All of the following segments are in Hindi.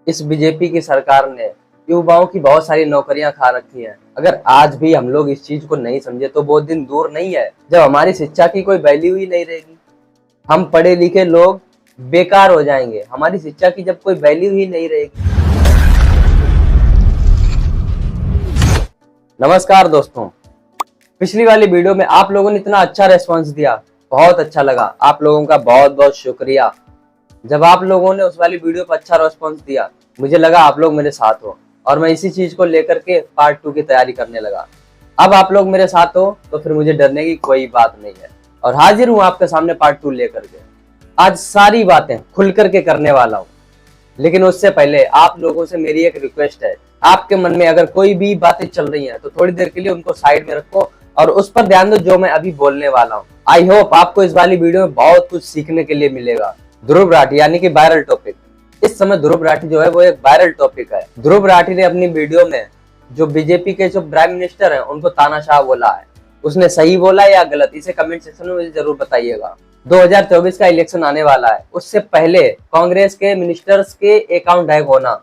इस बीजेपी की सरकार ने युवाओं की बहुत सारी नौकरियां खा रखी हैं। अगर आज भी हम लोग इस चीज को नहीं समझे तो वो दिन दूर नहीं है जब हमारी शिक्षा की कोई वैल्यू ही नहीं रहेगी। हम पढ़े लिखे लोग बेकार हो जाएंगे, हमारी शिक्षा की जब कोई वैल्यू ही नहीं रहेगी। नमस्कार दोस्तों, पिछली वाली वीडियो में आप लोगों ने इतना अच्छा रेस्पॉन्स दिया, बहुत अच्छा लगा। आप लोगों का बहुत बहुत शुक्रिया। जब आप लोगों ने उस वाली वीडियो पर अच्छा रेस्पॉन्स दिया, मुझे लगा आप लोग मेरे साथ हो और मैं इसी चीज को लेकर के पार्ट 2 की तैयारी करने लगा। अब आप लोग मेरे साथ हो तो फिर मुझे डरने की कोई बात नहीं है और हाजिर हूं आपके सामने पार्ट 2 लेकर के। आज सारी बातें खुल करके करने वाला हूं, लेकिन उससे पहले आप लोगों से मेरी एक रिक्वेस्ट है। आपके मन में अगर कोई भी बातें चल रही हैं तो थोड़ी देर के लिए उनको साइड में रखो और उस पर ध्यान दो जो मैं अभी बोलने वाला हूँ। आई होप आपको इस वाली वीडियो में बहुत कुछ सीखने के लिए मिलेगा। ध्रुव राठी यानी कि वायरल टॉपिक। इस समय ध्रुव राठी जो है वो एक वायरल टॉपिक है। ध्रुव राठी ने अपनी वीडियो में जो बीजेपी के जो प्राइम मिनिस्टर हैं उनको तानाशाह बोला है। उसने सही बोला या गलत, इसे कमेंट सेक्शन में मुझे जरूर बताइएगा। 2024 का इलेक्शन आने वाला है, उससे पहले कांग्रेस के मिनिस्टर्स के अकाउंट हैक होना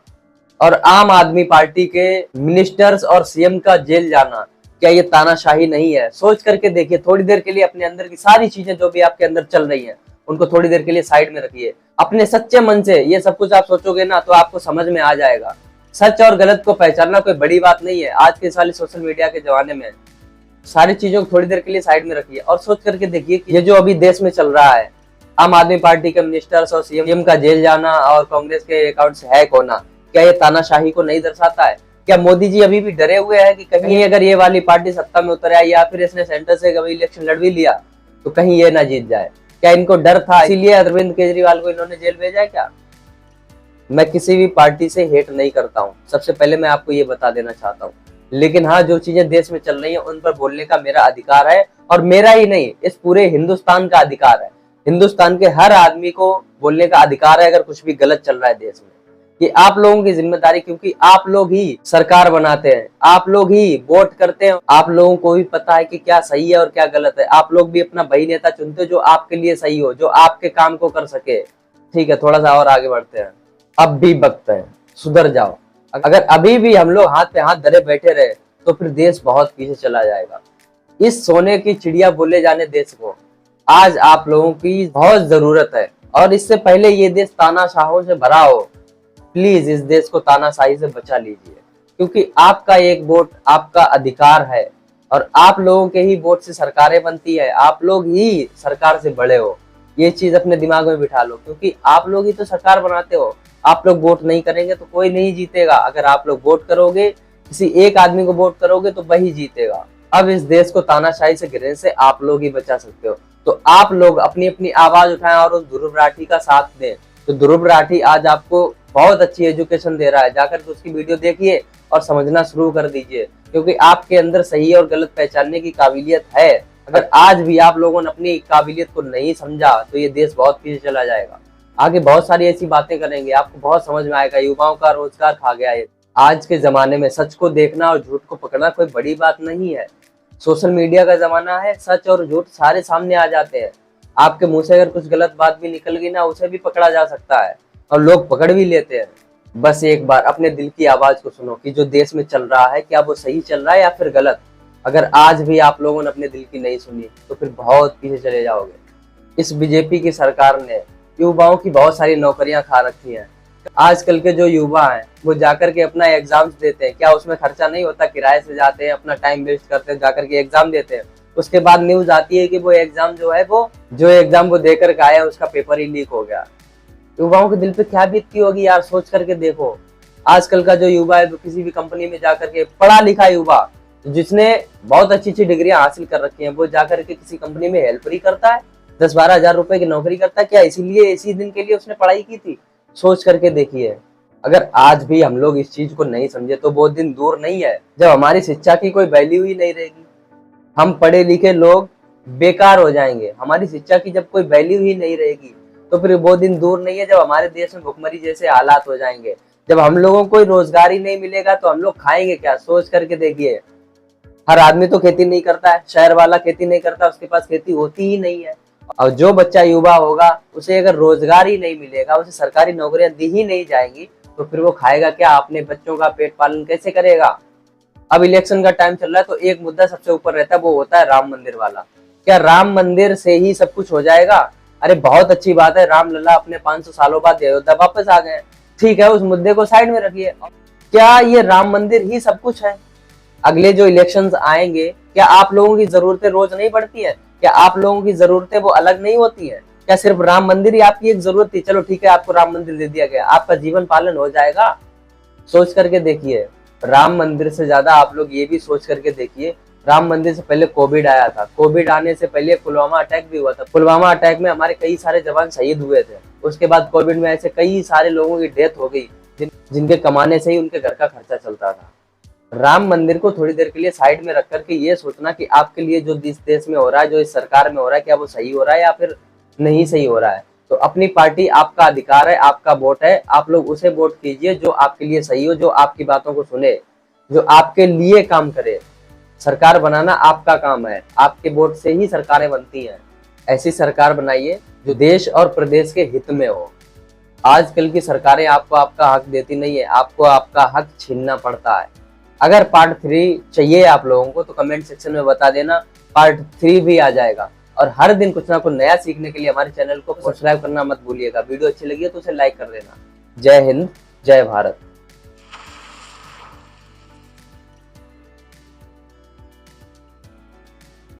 और आम आदमी पार्टी के मिनिस्टर्स और सीएम का जेल जाना, क्या ये तानाशाही नहीं है? सोच करके देखिए। थोड़ी देर के लिए अपने अंदर की सारी चीजें जो भी आपके अंदर चल रही हैं उनको थोड़ी देर के लिए साइड में रखिए। अपने सच्चे मन से ये सब कुछ आप सोचोगे ना तो आपको समझ में आ जाएगा। सच और गलत को पहचानना कोई बड़ी बात नहीं है। आज के साले सोशल मीडिया के जमाने में सारी चीजों को थोड़ी देर के लिए साइड में रखिए और सोच करके देखिए कि ये जो अभी देश में चल रहा है, आम आदमी पार्टी के मिनिस्टर्स और सीएम का जेल जाना और कांग्रेस के अकाउंट से हैक होना, क्या ये तानाशाही को नहीं दर्शाता है? क्या मोदी जी अभी भी डरे हुए हैं कि कहीं अगर ये वाली पार्टी सत्ता में उतर आई या फिर इसने सेंटर से कभी इलेक्शन लड़ भी लिया तो कहीं ये ना जीत जाए? क्या इनको डर था, इसीलिए अरविंद केजरीवाल को इन्होंने जेल भेजा है क्या? मैं किसी भी पार्टी से हेट नहीं करता हूँ, सबसे पहले मैं आपको ये बता देना चाहता हूँ। लेकिन हाँ, जो चीजें देश में चल रही हैं उन पर बोलने का मेरा अधिकार है और मेरा ही नहीं, इस पूरे हिंदुस्तान का अधिकार है। हिंदुस्तान के हर आदमी को बोलने का अधिकार है अगर कुछ भी गलत चल रहा है देश में। ये आप लोगों की जिम्मेदारी, क्योंकि आप लोग ही सरकार बनाते हैं, आप लोग ही वोट करते हैं। आप लोगों को भी पता है कि क्या सही है और क्या गलत है। आप लोग भी अपना वही नेता चुनते हो जो आपके लिए सही हो, जो आपके काम को कर सके। ठीक है, थोड़ा सा और आगे बढ़ते हैं। अब भी वक्त है, सुधर जाओ। अगर अभी भी हम लोग हाथ पे हाथ धरे बैठे रहे तो फिर देश बहुत पीछे चला जाएगा। इस सोने की चिड़िया बोले जाने देश को आज आप लोगों की बहुत जरूरत है और इससे पहले ये देश तानाशाहों से भरा हो, प्लीज इस देश को तानाशाही से बचा लीजिए, क्योंकि आपका एक वोट आपका अधिकार है और आप लोगों के ही वोट से सरकारें बनती है। आप लोग ही सरकार से बड़े हो, ये चीज अपने दिमाग में बिठा लो, क्योंकि आप लोग ही तो सरकार बनाते हो। आप लोग वोट नहीं करेंगे तो कोई नहीं जीतेगा। अगर आप लोग वोट करोगे, किसी एक आदमी को वोट करोगे तो वही जीतेगा। अब इस देश को तानाशाही से गिरने से आप लोग ही बचा सकते हो। तो आप लोग अपनी अपनी आवाज उठाएं और उस ध्रुव राठी का साथ दें। तो ध्रुव राठी आज आपको बहुत अच्छी एजुकेशन दे रहा है, जाकर के उसकी वीडियो देखिए और समझना शुरू कर दीजिए, क्योंकि आपके अंदर सही और गलत पहचानने की काबिलियत है। अगर आज भी आप लोगों ने अपनी काबिलियत को नहीं समझा तो ये देश बहुत पीछे चला जाएगा। आगे बहुत सारी ऐसी बातें करेंगे, आपको बहुत समझ में आएगा। युवाओं का रोजगार खा गया है। आज के जमाने में सच को देखना और झूठ को पकड़ना कोई बड़ी बात नहीं है। सोशल मीडिया का जमाना है, सच और झूठ सारे सामने आ जाते हैं। आपके मुंह से अगर कुछ गलत बात भी निकल गई ना, उसे भी पकड़ा जा सकता है और लोग पकड़ भी लेते हैं। बस एक बार अपने दिल की आवाज को सुनो कि जो देश में चल रहा है क्या वो सही चल रहा है या फिर गलत। अगर आज भी आप लोगों ने अपने दिल की नहीं सुनी तो फिर बहुत पीछे चले जाओगे। इस बीजेपी की सरकार ने युवाओं की बहुत सारी नौकरियां खा रखी हैं। आजकल के जो युवा हैं वो जाकर के अपना एग्जाम्स देते हैं, क्या उसमें खर्चा नहीं होता? किराए से जाते हैं, अपना टाइम वेस्ट करते हैं, जाकर के एग्जाम देते हैं। उसके बाद न्यूज आती है कि वो एग्जाम जो है वो देकर के आया उसका पेपर ही लीक हो गया। युवाओं के दिल पे क्या बीतती होगी यार, सोच करके देखो। आजकल का जो युवा है वो किसी भी कंपनी में जाकर के, पढ़ा लिखा युवा जिसने बहुत अच्छी अच्छी डिग्रियां हासिल कर रखी हैं, वो जाकर के किसी कंपनी में हेल्पर ही करता है, 10-12 हजार रुपए की नौकरी करता है। क्या इसीलिए इसी दिन के लिए उसने पढ़ाई की थी? सोच करके देखिए। अगर आज भी हम लोग इस चीज को नहीं समझे तो वो दिन दूर नहीं है जब हमारी शिक्षा की कोई वैल्यू ही नहीं रहेगी। हम पढ़े लिखे लोग बेकार हो जाएंगे, हमारी शिक्षा की जब कोई वैल्यू ही नहीं रहेगी तो फिर वो दिन दूर नहीं है जब हमारे देश में भुखमरी जैसे हालात हो जाएंगे। जब हम लोगों को रोजगार ही नहीं मिलेगा तो हम लोग खाएंगे क्या? सोच करके देखिए। हर आदमी तो खेती नहीं करता है, शहर वाला खेती नहीं करता, उसके पास खेती होती ही नहीं है। और जो बच्चा युवा होगा उसे अगर रोजगार ही नहीं मिलेगा, उसे सरकारी नौकरियां दी ही नहीं जाएंगी तो फिर वो खाएगा क्या, अपने बच्चों का पेट पालन कैसे करेगा। अब इलेक्शन का टाइम चल रहा है तो एक मुद्दा सबसे ऊपर रहता है, वो होता है राम मंदिर वाला। क्या राम मंदिर से ही सब कुछ हो जाएगा? अरे बहुत अच्छी बात है, राम लल्ला अपने 500 सालों बाद अयोध्या वापस आ गए, ठीक है, उस मुद्दे को साइड में रखिए। क्या ये राम मंदिर ही सब कुछ है? अगले जो इलेक्शंस आएंगे, क्या आप लोगों की जरूरतें रोज नहीं बढ़ती है? क्या आप लोगों की जरूरतें वो अलग नहीं होती है? क्या सिर्फ राम मंदिर ही आपकी एक जरूरत थी? चलो ठीक है, आपको राम मंदिर दे दिया गया, आपका जीवन पालन हो जाएगा? सोच करके देखिए। राम मंदिर से ज्यादा आप लोग ये भी सोच करके देखिए, राम मंदिर से पहले कोविड आया था, कोविड आने से पहले पुलवामा अटैक भी हुआ था, पुलवामा अटैक में हमारे कई सारे जवान शहीद हुए थे। उसके बाद कोविड में ऐसे कई सारे लोगों की डेथ हो गई जिनके कमाने से ही उनके घर का खर्चा चलता था। राम मंदिर को थोड़ी देर के लिए साइड में रख करके ये सोचना कि आपके लिए जो इस देश में हो रहा है, जो इस सरकार में हो रहा है, क्या वो सही हो रहा है या फिर नहीं सही हो रहा है। तो अपनी पार्टी आपका अधिकार है, आपका वोट है, आप लोग उसे वोट कीजिए जो आपके लिए सही हो, जो आपकी बातों को सुने, जो आपके लिए काम करे। सरकार बनाना आपका काम है, आपके वोट से ही सरकारें बनती हैं। ऐसी सरकार बनाइए जो देश और प्रदेश के हित में हो। आजकल की सरकारें आपको आपका हक देती नहीं है, आपको आपका हक छीनना पड़ता है। अगर पार्ट 3 चाहिए आप लोगों को तो कमेंट सेक्शन में बता देना, पार्ट 3 भी आ जाएगा। और हर दिन कुछ ना कुछ नया सीखने के लिए हमारे चैनल को सब्सक्राइब करना मत भूलिएगा। वीडियो अच्छी लगी है तो उसे लाइक कर देना। जय हिंद, जय भारत।